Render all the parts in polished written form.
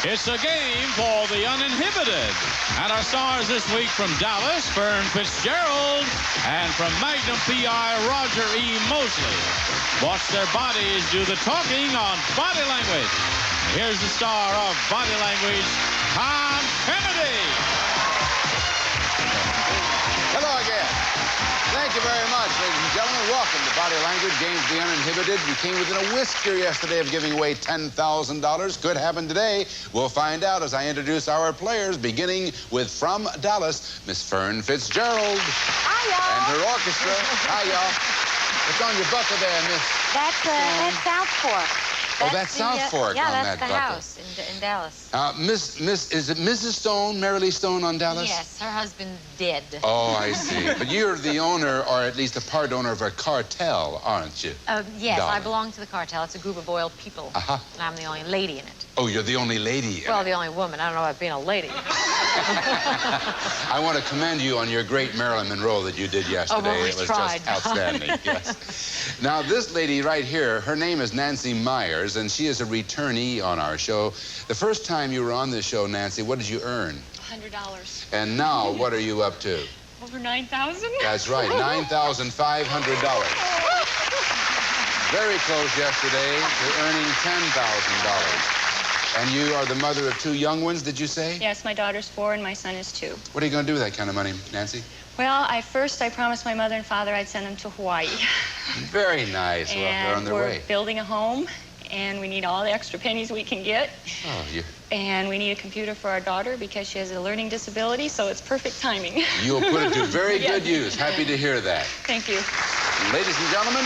It's a game for the uninhibited. And our stars this week from Dallas, Fern Fitzgerald, and from Magnum PI, Roger E. Mosley. Watch their bodies do the talking on body language. Here's the star of body language, Tom Kennedy. Hello again. Thank you very much, ladies and gentlemen. Welcome to Body Language, Games the Uninhibited. We came within a whisker yesterday of giving away $10,000. Could happen today. We'll find out as I introduce our players, beginning with from Dallas, Miss Fern Fitzgerald. Hi, y'all. And her orchestra. Hi, y'all. What's on your buckle there, Miss? That's South Fork. That's South Fork yeah, on that's that the buckle. house in Dallas. Is it Mrs. Stone, Marilee Stone on Dallas? Yes, her husband's dead. Oh, I see. But you're the owner, or at least a part owner of a cartel, aren't you? Yes, Darling. I belong to the cartel. It's a group of oil people. Uh-huh. And I'm the only lady in it. Oh, you're the only lady. Well, the only woman. I don't know about being a lady. I want to commend you on your great Marilyn Monroe that you did yesterday. well, It was tried. just outstanding. Yes. Now, this lady right here, her name is Nancy Myers, and she is a returnee on our show. The first time you were on this show, Nancy, what did you earn? $100. And now, what are you up to? Over 9,000? That's right, $9,500. Very close yesterday to earning $10,000. And you are the mother of two young ones, did you say? Yes, my daughter's 4 and my son is 2. What are you going to do with that kind of money, Nancy? Well, I promised my mother and father I'd send them to Hawaii. Very nice. Well, they're on their we're way. building a home, and we need all the extra pennies we can get. Oh, you... And we need a computer for our daughter because she has a learning disability, so it's perfect timing. You'll put it to very Yes. good use. Happy to hear that. Thank you. Ladies and gentlemen,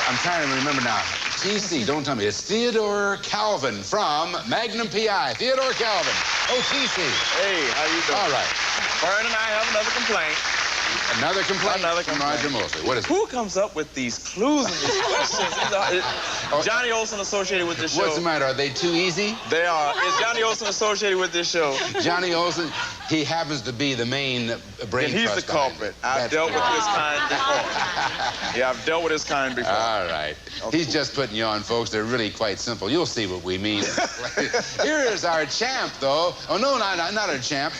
I'm trying to remember now. TC, don't tell me. It's Theodore Calvin from Magnum PI. Theodore Calvin. Oh, TC. Hey, how you doing? All right. Fern and I have another complaint. Another complaint from Roger Mosley. What is it? Who comes up with these clues and these questions? Johnny Olsen associated with this show. What's the matter? Are they too easy? They are. Is Johnny Olsen associated with this show? Johnny Olsen, he happens to be the main brain Then he's trust the behind it. culprit. I've dealt with this kind before. Yeah, I've dealt with this kind before. All right. Okay. He's just putting you on, folks. They're really quite simple. You'll see what we mean. Here is our champ, though. Oh, no, not our champ.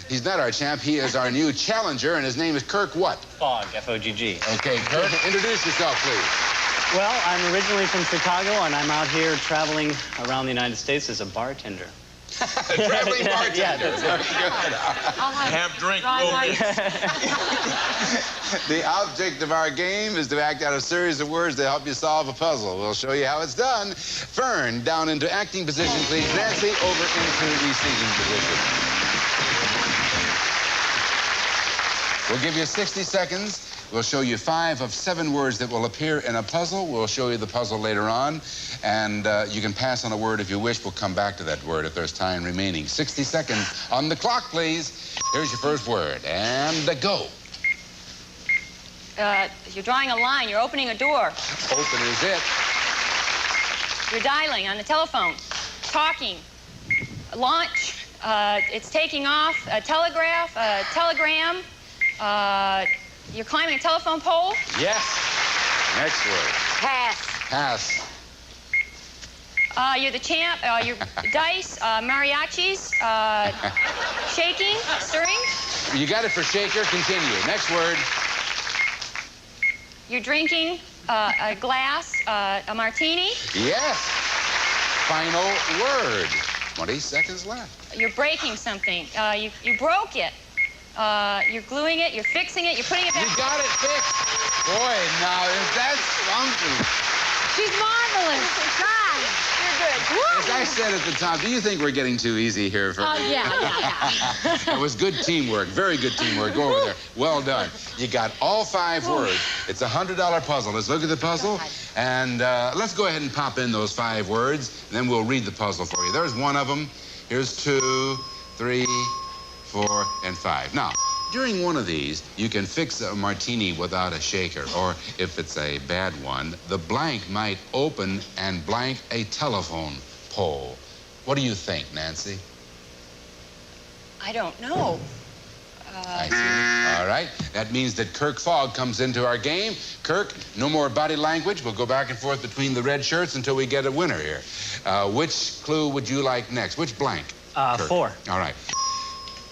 He's not our champ. He is our new challenger, and his name is Kirk what? Fogg, F-O-G-G. Okay, Kirk, introduce yourself, please. Well, I'm originally from Chicago, and I'm out here traveling around the United States as a bartender. Traveling bartender. Yeah, that's Very good. Have drink. The object of our game is to act out a series of words to help you solve a puzzle. We'll show you how it's done. Fern, down into acting position, please. Nancy, over into receiving position. We'll give you 60 seconds. We'll show you 5 of 7 words that will appear in a puzzle. We'll show you the puzzle later on. And you can pass on a word if you wish. We'll come back to that word if there's time remaining. 60 seconds on the clock, please. Here's your first word. And go. You're drawing a line. You're opening a door. Open is it. You're dialing on the telephone. Talking. Launch. It's taking off. A telegraph. A telegram. You're climbing a telephone pole. Yes. Next word. Pass. Pass. You're the champ. You're dice. Mariachis. Shaking. Stirring. You got it for shaker. Continue. Next word. You're drinking a glass, a martini. Yes. Final word. 20 seconds left. You're breaking something. You broke it. You're gluing it. You're fixing it. You're putting it back. You got it fixed. Boy, now, if that's something. She's marvelous. Try. You're good. As I said at the top, do you think we're getting too easy here? For... Oh, yeah. That was good teamwork. Very good teamwork. Go over there. Well done. You got all 5 words. It's a $100 puzzle. Let's look at the puzzle. And let's go ahead and pop in those 5 words. And then we'll read the puzzle for you. There's one of them. Here's 2, 3, 4, and 5. Now, during one of these, you can fix a martini without a shaker, or if it's a bad one, the blank might open and blank a telephone pole. What do you think, Nancy? I don't know. I see. All right. That means that Kirk Fogg comes into our game. Kirk, no more body language. We'll go back and forth between the red shirts until we get a winner here. Which clue would you like next? Which blank? 4. All right.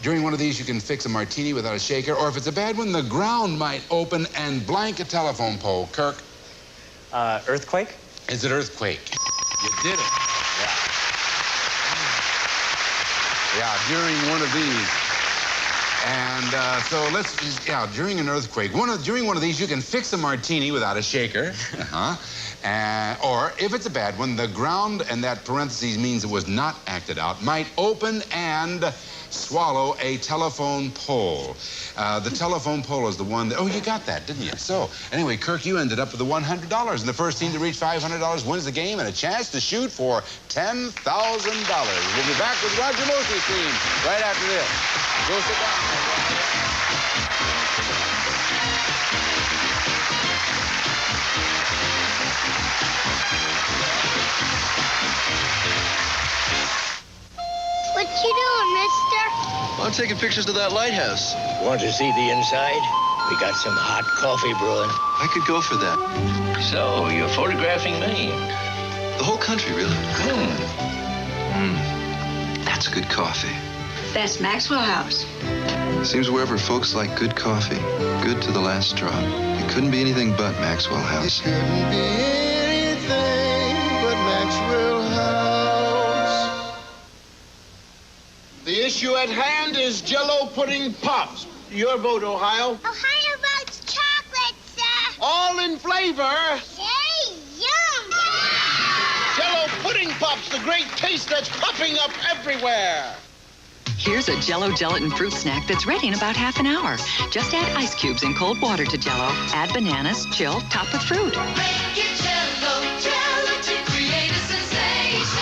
During one of these, you can fix a martini without a shaker, or if it's a bad one, the ground might open and blank a telephone pole. Kirk? Earthquake? Is it earthquake? You did it. Yeah, during one of these. And so let's, during an earthquake, during one of these, you can fix a martini without a shaker. Or if it's a bad one, the ground, and that parentheses means it was not acted out, might open and swallow a telephone pole. The telephone pole is the one that, oh, you got that, didn't you? So, anyway, Kirk, you ended up with the $100, and the first team to reach $500 wins the game and a chance to shoot for $10,000. We'll be back with Roger Mosley's team right after this. Go sit down. What you doing, mister? Well, I'm taking pictures of that lighthouse. Want to see the inside? We got some hot coffee brewing. I could go for that. So, you're photographing me? The whole country, really. That's good coffee. That's Maxwell House. Seems wherever folks like good coffee, good to the last drop. It couldn't be anything but Maxwell House. It couldn't be anything but Maxwell House. The issue at hand is Jell-O pudding pops. Your vote, Ohio. Ohio votes chocolate, sir. All in flavor. Say, yum. Jell-O pudding pops, the great taste that's popping up everywhere. Here's a Jell-O gelatin fruit snack that's ready in about half an hour. Just add ice cubes in cold water to Jell-O. Add bananas, chill, top with fruit. Make it Jell-O, Jell-O to create a sensation.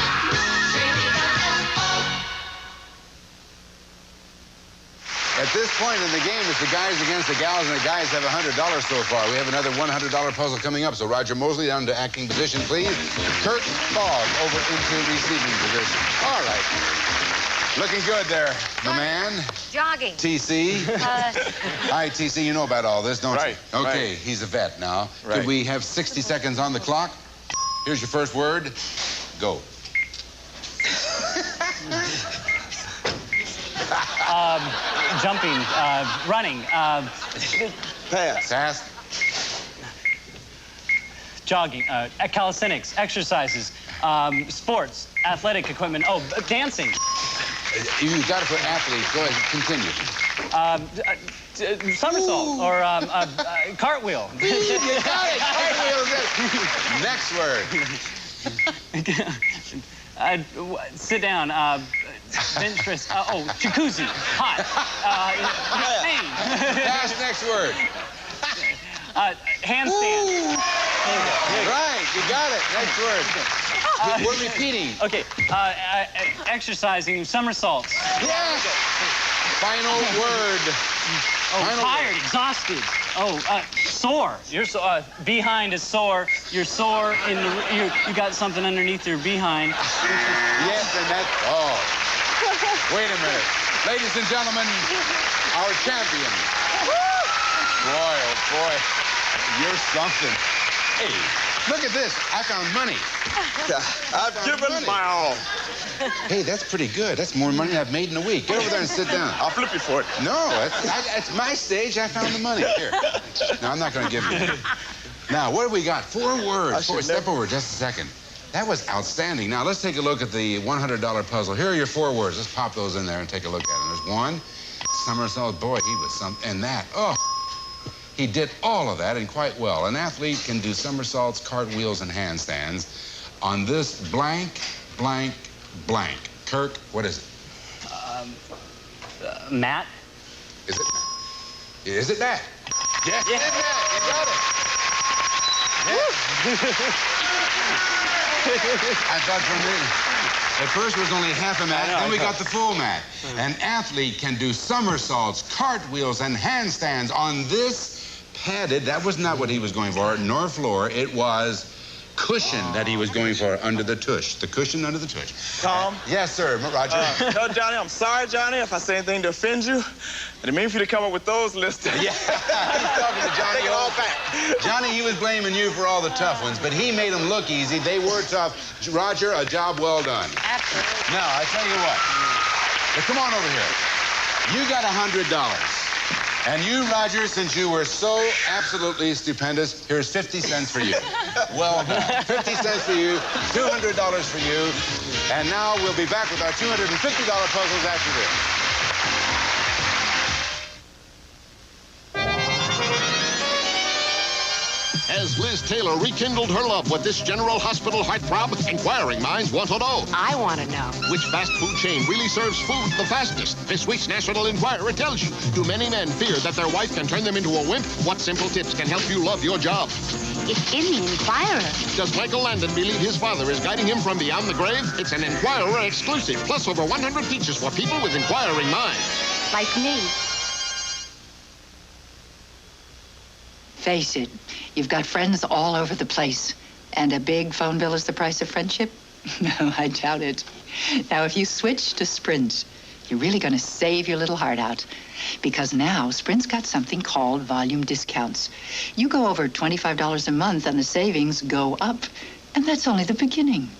At this point in the game, it's the guys against the gals, and the guys have $100 so far. We have another $100 puzzle coming up. So Roger Mosley down to acting position, please. Kirk Fogg over into receiving position. All right. Looking good there, my man. Jogging. TC. All right, TC, you know about all this, don't you? Okay, right. he's a vet now. Right. Could we have 60 seconds on the clock? Here's your first word. Go. Jumping, running, Pass. Pass. jogging, calisthenics, exercises, sports, athletic equipment. Oh, dancing. You've got to put athlete. Go ahead, continue. Somersault. Ooh. Or cartwhel. You got it. Cartwheel. Next word. Sit down. Bench press. Jacuzzi. Hot. Pass. Next word. Handstand. Right, you got it. Next word. We're repeating. Okay. Exercising. Somersaults. Yes. Final word. Final tired. Word. Exhausted. Sore. You're so, behind is sore. You're sore in the. You got something underneath your behind. Yes, and that's. Oh. Wait a minute. Ladies and gentlemen, our champion. Boy, oh boy. You're something. Hey, look at this. I found money. I've given my all. Hey, that's pretty good. That's more money than I've made in a week. Get over there and sit down. I'll flip you for it. No, it's my stage. I found the money. Here. No, I'm not going to give you it. Now, what have we got? 4 words. Step over just a second. That was outstanding. Now, let's take a look at the $100 puzzle. Here are your 4 words. Let's pop those in there and take a look at them. There's 1, somersault. Boy, he was and that. Oh, he did all of that and quite well. An athlete can do somersaults, cartwheels, and handstands on this blank, blank, blank. Kirk, what is it? Matt. Is it Matt? Is it Matt? Yes, yeah. It is Matt. You got it. I thought for a minute. At first it was only half a mat, then we got the full mat. An athlete can do somersaults, cartwheels, and handstands on this padded, that was not what he was going for, nor floor, it was cushion that he was going for under the tush. The cushion under the tush. Tom? Yes, sir, Roger. Tell Johnny, I'm sorry, Johnny, if I say anything to offend you. I didn't mean for you to come up with those lists. Yeah, he's talking to Johnny. Take it all back. Johnny, he was blaming you for all the tough ones, but he made them look easy. They were tough. Roger, a job well done. Absolutely. Now, I tell you what. Now, come on over here. You got $100. And you, Roger, since you were so absolutely stupendous, here's 50 cents for you. Well done. 50 cents for you, $200 for you. And now we'll be back with our $250 puzzles after this. As Liz Taylor rekindled her love with this General Hospital heartthrob, inquiring minds want to know. I want to know. Which fast food chain really serves food the fastest? This week's National Enquirer tells you. Do many men fear that their wife can turn them into a wimp? What simple tips can help you love your job? It's in the Enquirer. Does Michael Landon believe his father is guiding him from beyond the grave? It's an Enquirer exclusive, plus over 100 features for people with inquiring minds. Like me. Face it, you've got friends all over the place. And a big phone bill is the price of friendship? No, I doubt it. Now, if you switch to Sprint, you're really going to save your little heart out. Because now, Sprint's got something called volume discounts. You go over $25 a month and the savings go up. And that's only the beginning.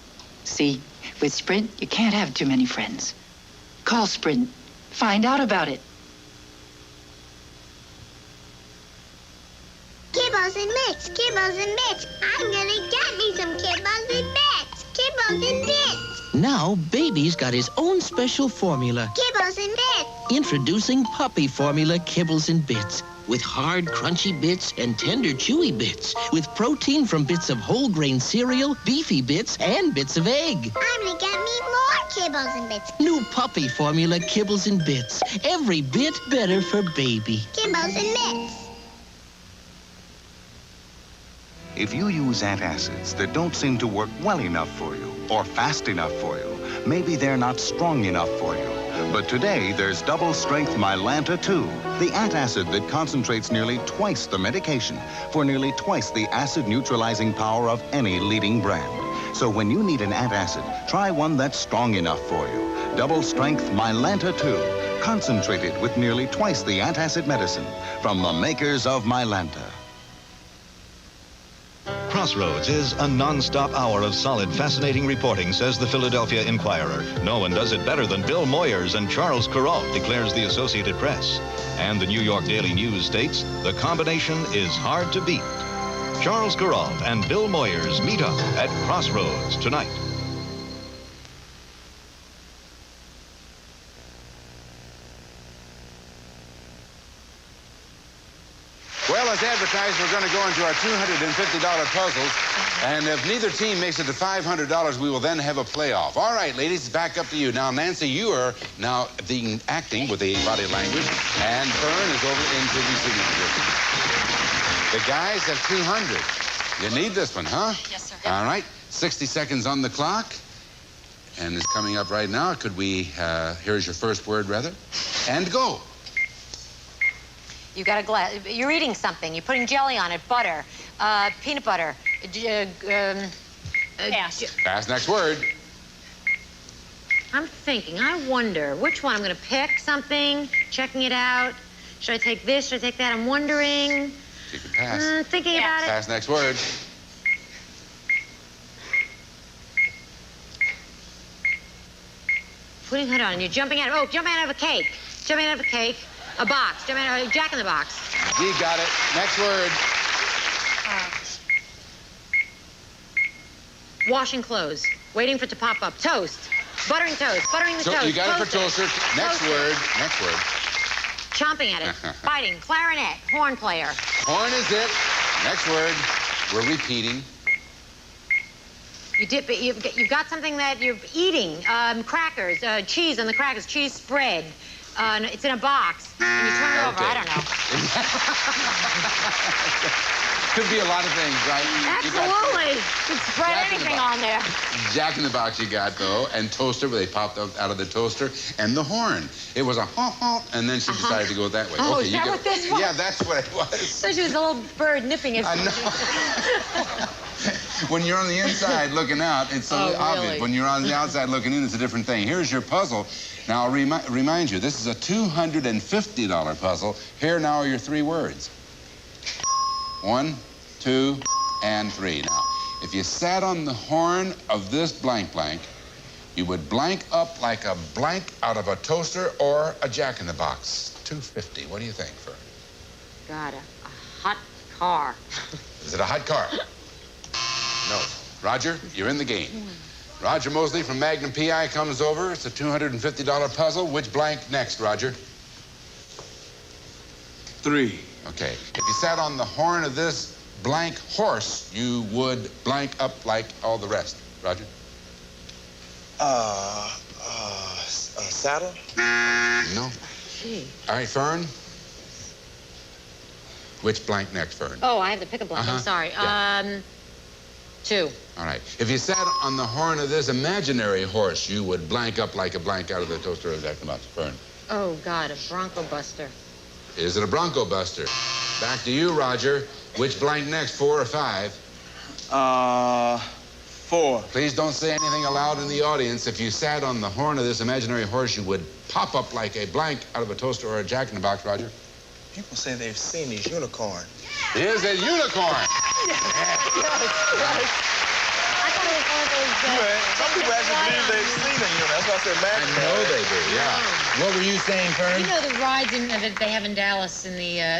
See, with Sprint, you can't have too many friends. Call Sprint. Find out about it. Kibbles and bits, kibbles and bits. I'm gonna get me some kibbles and bits. Kibbles and bits. Now, Baby's got his own special formula. Kibbles and bits. Introducing Puppy Formula Kibbles and Bits. With hard, crunchy bits and tender, chewy bits. With protein from bits of whole grain cereal, beefy bits, and bits of egg. I'm gonna get me more kibbles and bits. New Puppy Formula Kibbles and Bits. Every bit better for Baby. Kibbles and bits. If you use antacids that don't seem to work well enough for you or fast enough for you, maybe they're not strong enough for you. But today, there's double-strength Mylanta 2, the antacid that concentrates nearly twice the medication for nearly twice the acid-neutralizing power of any leading brand. So when you need an antacid, try one that's strong enough for you. Double-strength Mylanta 2, concentrated with nearly twice the antacid medicine from the makers of Mylanta. Crossroads is a non-stop hour of solid, fascinating reporting, says the Philadelphia Inquirer. No one does it better than Bill Moyers and Charles Kuralt, declares the Associated Press. And the New York Daily News states, the combination is hard to beat. Charles Kuralt and Bill Moyers meet up at Crossroads tonight. Well, as advertised, we're going to go into our $250 puzzles. And if neither team makes it to $500, we will then have a playoff. All right, ladies, back up to you. Now, Nancy, you are now acting with the body language, and Fern is over into receiving position. The guys have 200. You need this one, huh? Yes, sir. All right, 60 seconds on the clock. And it's coming up right now. Could we, here's your first word, rather. And go. You got a glass. You're eating something. You're putting jelly on it, butter, peanut butter. Pass. Pass, next word. I'm thinking, I wonder, which one? I'm going to pick something, checking it out. Should I take this? Should I take that? I'm wondering. You can pass. Thinking about it. Pass, next word. Putting it on. You're jumping out. Oh, jumping out of a cake. Jumping out of a cake. A box. Jumping out of a Jack in the Box. You got it. Next word. Washing clothes. Waiting for it to pop up. Toast. Buttering toast. Buttering the toast. You got it for toaster. Next word. Next word. Chomping at it. Biting. Clarinet. Horn player. Horn is it. Next word. We're repeating. You dip it. You've got something that you're eating. Crackers. Cheese on the crackers. Cheese spread. It's in a box, and you turn it over. I don't know. Could be a lot of things, right? Absolutely. You could spread anything on there. Jack in the Box you got, though, and toaster, where they popped out of the toaster, and the horn. It was a honk, and then she decided to go that way. Oh, okay, is that what this was? Yeah, that's what it was. So she was a little bird nipping it. I know. When you're on the inside looking out, it's so obvious. Really? When you're on the outside looking in, it's a different thing. Here's your puzzle. Now, I'll remind you, this is a $250 puzzle. Here now are your 3 words. 1, 2, and 3. Now, if you sat on the horn of this blank blank, you would blank up like a blank out of a toaster or a jack-in-the-box. $250. What do you think, Fern? God, a hot car. Is it a hot car? No. Roger, you're in the game. Roger Mosley from Magnum PI comes over. It's a $250 puzzle. Which blank next, Roger? 3. Okay. If you sat on the horn of this blank horse, you would blank up like all the rest. Roger? Saddle? No. Gee. All right, Fern. Which blank next, Fern? Oh, I have to pick a blank. I'm sorry. Yeah. 2. All right. If you sat on the horn of this imaginary horse, you would blank up like a blank out of the toaster or jack-in-the-box. Fern. Oh, God, a Bronco Buster. Is it a Bronco Buster? Back to you, Roger. Which blank next, 4 or 5? 4. Please don't say anything aloud in the audience. If you sat on the horn of this imaginary horse, you would pop up like a blank out of a toaster or a jack-in-the-box, Roger. People say they've seen these unicorns. Is a unicorn. I thought it was one of those... Some people actually believe they've seen a unicorn. That's why I said I imaginary. know they do, yeah. What were you saying, Fern? You know the rides that they have in Dallas in the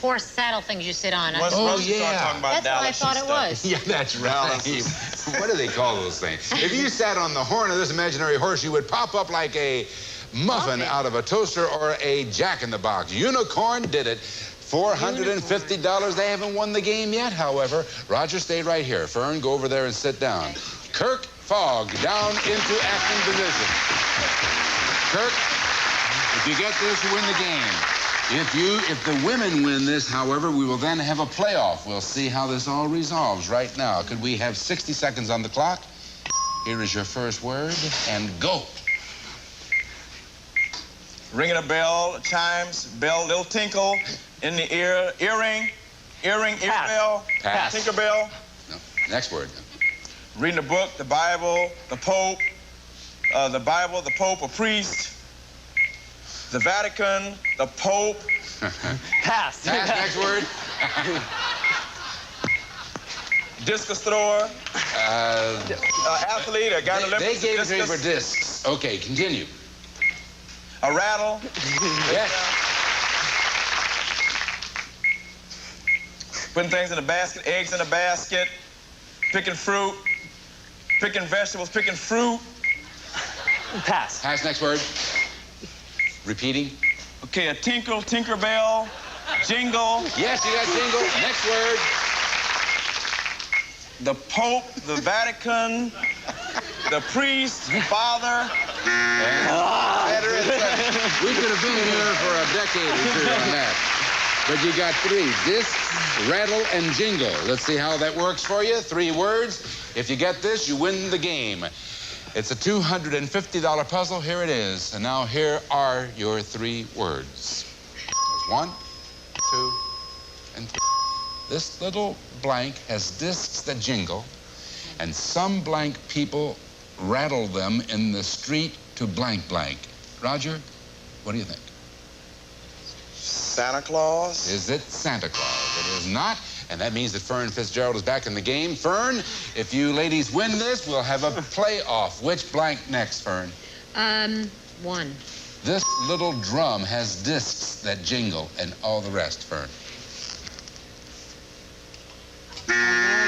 horse saddle things you sit on. Once you start talking about That's what I Dallas thought it was. Yeah, that's right. What do they call those things? If you sat on the horn of this imaginary horse, you would pop up like a muffin out of a toaster or a jack-in-the-box. Unicorn did it. $450. They haven't won the game yet, however. Roger, stay right here. Fern, go over there and sit down. Kirk Fogg down into acting position. Kirk, if you get this, you win the game. If the women win this, however, we will then have a playoff. We'll see how this all resolves right now. Could we have 60 seconds on the clock? Here is your first word, and go. Ringing a bell, chimes, bell, little tinkle in the ear, earring, ear bell, Pass. tinker bell. No. Next word. Reading a book, the Bible, the Pope, the Pope, a priest, the Vatican, the Pope. Pass. Next word. Discus thrower, athlete, a guy in the They Olympics. gave it to you for discs. Okay, continue. A rattle. Yes. Putting things in a basket, eggs in a basket, picking fruit, picking vegetables, picking fruit. Pass. Pass, next word. Repeating. Okay, a tinkle, tinkerbell, jingle. Yes, you got jingle. Next word. The Pope, the Vatican, the priest, father. We could have been here for a decade or two on that. But you got 3. Discs, rattle, and jingle. Let's see how that works for you. 3 words. If you get this, you win the game. It's a $250 puzzle. Here it is. And now here are your 3 words. 1, 2, and 3. This little blank has discs that jingle, and some blank people rattle them in the street to blank blank. Roger, what do you think? Santa Claus. Is it Santa Claus? It is not, and that means that Fern Fitzgerald is back in the game. Fern, if you ladies win this, we'll have a playoff. Which blank next, Fern? 1. This little drum has discs that jingle, and all the rest, Fern.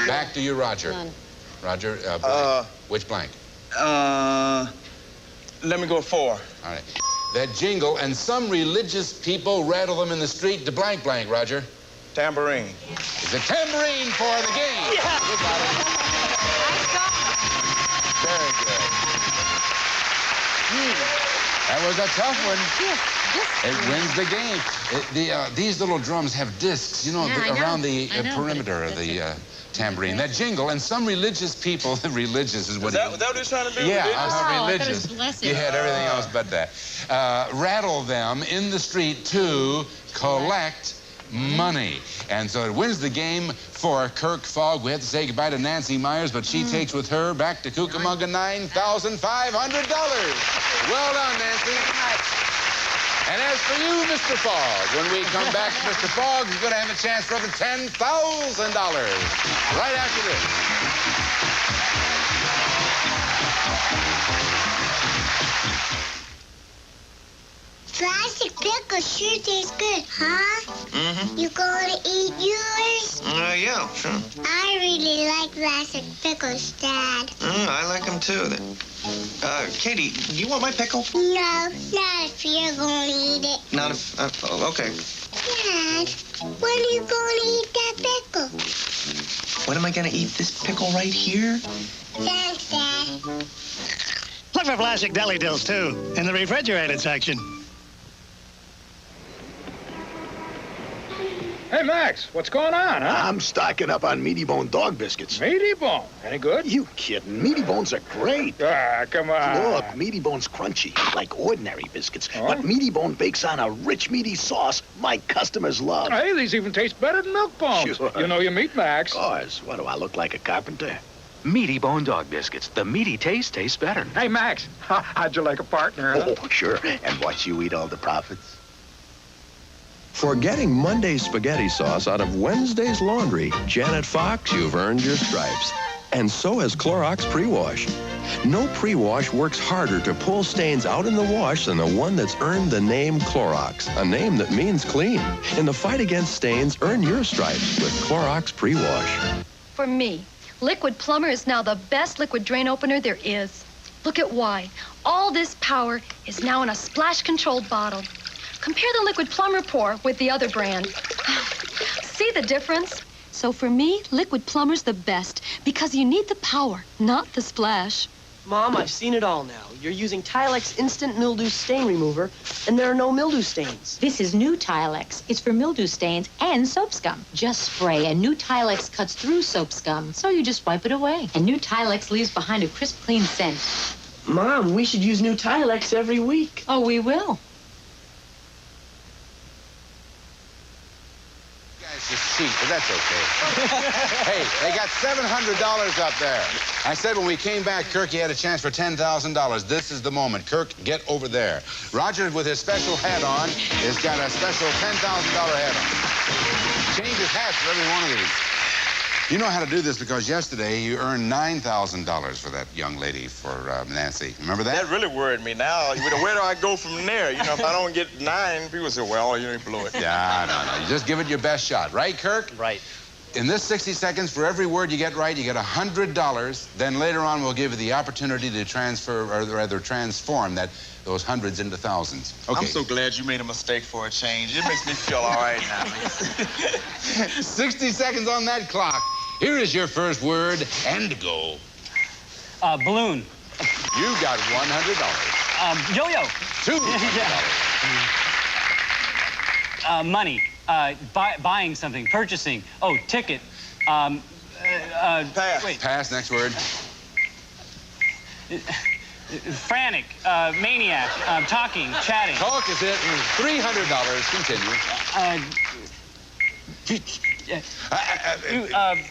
Back to you, Roger. None. Roger, blank. Which blank? Let me go 4. All right. That jingle, and some religious people rattle them in the street to blank blank, Roger. Tambourine. It's a tambourine for the game. Yeah. You got it. Very good. That was a tough one. It wins the game. These little drums have discs, you know, around the perimeter of the tambourine. That jingle, and some religious people, religious is what Is that what you're trying to do? Yeah, Religious? religious. You had everything else but that. Rattle them in the street to collect money. And so it wins the game for Kirk Fogg. We have to say goodbye to Nancy Myers, but she takes with her back to Cucamonga $9,500. Well done, Nancy. And as for you, Mr. Fogg, when we come back, Mr. Fogg is going to have a chance for over $10,000 right after this. Plastic pickles sure taste good, huh? Mm-hmm. You gonna eat yours? Yeah, sure. I really like plastic pickles, Dad. I like them too. Katie, do you want my pickle? No, not if you're gonna eat it. Not if... okay. Dad, when are you gonna eat that pickle? When am I gonna eat this pickle right here? Thanks, Dad. Look for plastic deli dills, too, in the refrigerated section. Hey, Max, what's going on, huh? I'm stocking up on Meaty Bone dog biscuits. Meaty Bone? Any good? You kidding? Meaty Bones are great. Ah, come on. Look, Meaty Bone's crunchy, like ordinary biscuits. Oh? But Meaty Bone bakes on a rich, meaty sauce my customers love. Hey, these even taste better than Milk Bones. Sure. You know your meat, Max. Of course. What, do I look like a carpenter? Meaty Bone dog biscuits. The meaty taste tastes better. Hey, Max, how'd you like a partner, huh? Oh, sure. And watch you eat all the profits. For getting Monday's spaghetti sauce out of Wednesday's laundry, Janet Fox, you've earned your stripes. And so has Clorox Pre-Wash. No pre-wash works harder to pull stains out in the wash than the one that's earned the name Clorox, a name that means clean. In the fight against stains, earn your stripes with Clorox Pre-Wash. For me, Liquid Plumber is now the best liquid drain opener there is. Look at why. All this power is now in a splash-controlled bottle. Compare the Liquid Plumber pour with the other brand. See the difference? So for me, Liquid Plumber's the best because you need the power, not the splash. Mom, I've seen it all now. You're using Tilex Instant Mildew Stain Remover, and there are no mildew stains. This is new Tilex. It's for mildew stains and soap scum. Just spray, and new Tilex cuts through soap scum, so you just wipe it away. And new Tilex leaves behind a crisp, clean scent. Mom, we should use new Tilex every week. Oh, we will. It's cheap, but that's okay. Hey, they got $700 up there. I said when we came back, Kirk, he had a chance for $10,000. This is the moment. Kirk, get over there. Roger, with his special hat on, has got a special $10,000 hat on. Change his hats for every one of these. You know how to do this because yesterday you earned $9,000 for that young lady, for Nancy. Remember that? That really worried me. Now, where do I go from there? You know, if I don't get 9, people say, well, you ain't blew it. Yeah, no. You just give it your best shot. Right, Kirk? Right. In this 60 seconds, for every word you get right, you get $100. Then later on, we'll give you the opportunity to transfer, or rather transform those hundreds into thousands. Okay. I'm so glad you made a mistake for a change. It makes me feel all right now. 60 seconds on that clock. Here is your first word, and go. Balloon. You got $100. Yo-yo. $200. Money. Buying something. Purchasing. Oh, ticket. Pass. Wait. Pass, next word. Frantic. Maniac. Talking. Chatting. Talk is it. $300. Continue.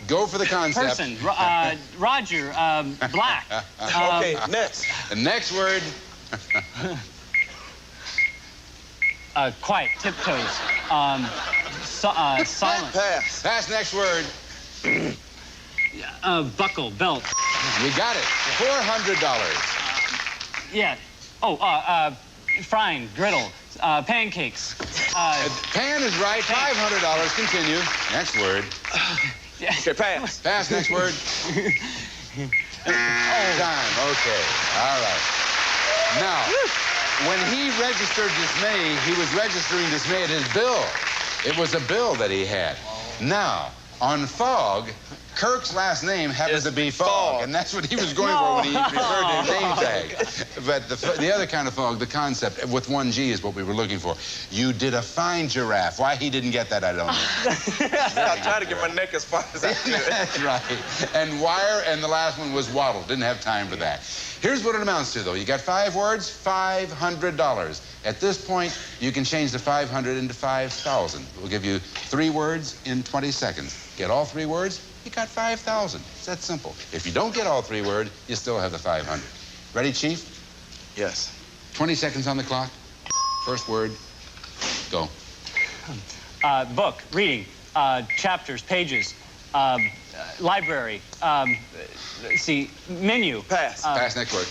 Go for the concept. Person. Roger. Black. Okay, next. The next word. Quiet. Tiptoes. Silent. Pass. Pass, next word. Buckle. Belt. You got it. $400. Yeah. Oh, frying. Griddle. Pancakes. Pan is right. $500. Continue. Next word. Okay, pass. Pass, next word. Time. Okay. All right. Now, when he registered dismay, he was registering dismay at his bill. It was a bill that he had. Now, on Fogg, Kirk's last name happens to be Fogg, and that's what he was going for when he referred to his name tag. But the other kind of Fogg, the concept, with one G is what we were looking for. You did a fine giraffe. Why he didn't get that, I don't know. I tried to get my neck as far as I could. That's right. And wire, and the last one was waddle. Didn't have time for that. Here's what it amounts to, though. You got 5 words, $500. At this point, you can change the 500 into 5,000. We'll give you 3 words in 20 seconds. Get all 3 words, you got 5,000. It's that simple. If you don't get all 3 words, you still have the 500. Ready, Chief? Yes. 20 seconds on the clock. First word, go. Book, reading, chapters, pages, library, let's see, menu. Pass. Pass, next word.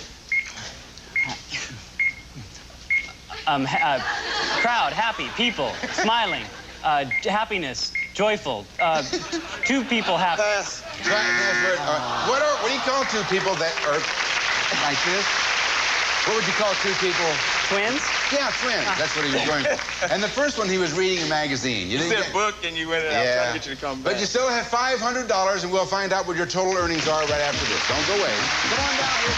Crowd, happy, people, smiling, happiness, joyful, 2 people happy. Pass. Pass word. What do you call 2 people that are like this? What would you call 2 people? Twins? Yeah, twins. That's what he was going for. And the first one, he was reading a magazine. You said book and you went out trying to get you to come back. But you still have $500, and we'll find out what your total earnings are right after this. Don't go away. Come on down here.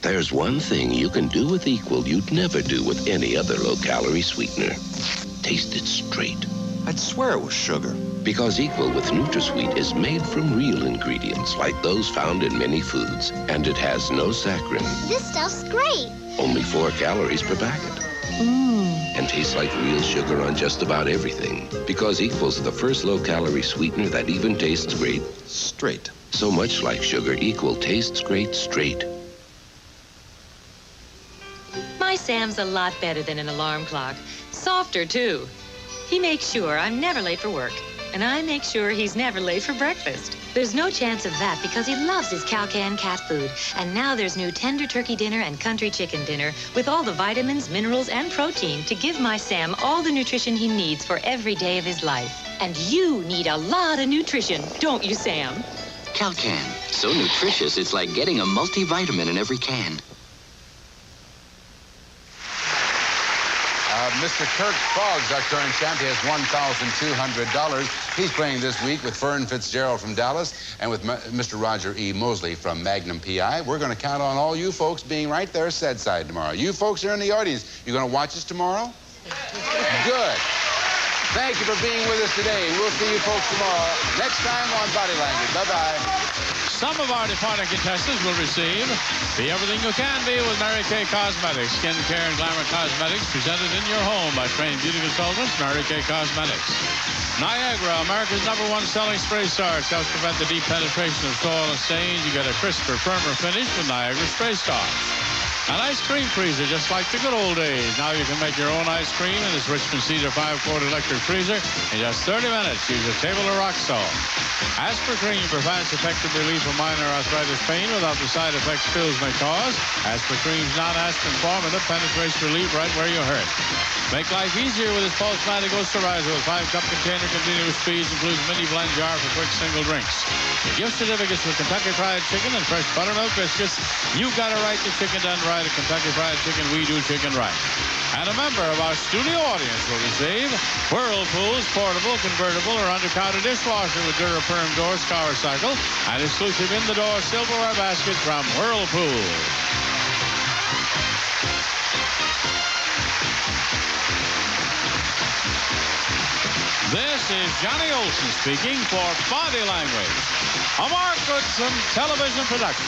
There's one thing you can do with Equal you'd never do with any other low-calorie sweetener. Taste it straight. I'd swear it was sugar. Because Equal with NutraSweet is made from real ingredients like those found in many foods. And it has no saccharin. This stuff's great. Only 4 calories per packet. And tastes like real sugar on just about everything. Because Equal's the first low-calorie sweetener that even tastes great. Straight. So much like sugar, Equal tastes great straight. My Sam's a lot better than an alarm clock. Softer, too. He makes sure I'm never late for work. And I make sure he's never late for breakfast. There's no chance of that because he loves his Calcan cat food. And now there's new tender turkey dinner and country chicken dinner with all the vitamins, minerals, and protein to give my Sam all the nutrition he needs for every day of his life. And you need a lot of nutrition, don't you, Sam? Calcan. So nutritious, it's like getting a multivitamin in every can. Mr. Kirk Fogg's our current champ. He has $1,200. He's playing this week with Fern Fitzgerald from Dallas and with Mr. Roger E. Mosley from Magnum PI. We're going to count on all you folks being right there set side tomorrow. You folks are in the audience. You going to watch us tomorrow? Good. Thank you for being with us today. We'll see you folks tomorrow. Next time on Body Language. Bye-bye. Some of our departing contestants will receive Be Everything You Can Be with Mary Kay Cosmetics. Skin care and glamour cosmetics presented in your home by trained beauty consultants, Mary Kay Cosmetics. Niagara, America's #1 selling spray starch, helps prevent the deep penetration of soil and stains. You get a crisper, firmer finish with Niagara Spray Starch. An ice cream freezer, just like the good old days. Now you can make your own ice cream in this Richmond Cedar 5-quart electric freezer in just 30 minutes. Use a table or rock salt. Asper-Cream provides effective relief of minor arthritis pain without the side effects pills may cause. Asper-Cream's non-aspirin formula penetrates relief right where you hurt. Make life easier with this Pulsematic Osterrizer with 5-cup container, continuous speeds, includes mini blend jar for quick single drinks. The gift certificates for Kentucky Fried Chicken and fresh buttermilk biscuits. You've got to right the chicken done right at Kentucky Fried Chicken. We do chicken right. And a member of our studio audience will receive Whirlpool's portable, convertible, or undercounter dishwasher with Duraperm door scour cycle and exclusive in-the-door silverware basket from Whirlpool. This is Johnny Olson speaking for Body Language, a Mark Goodson television production.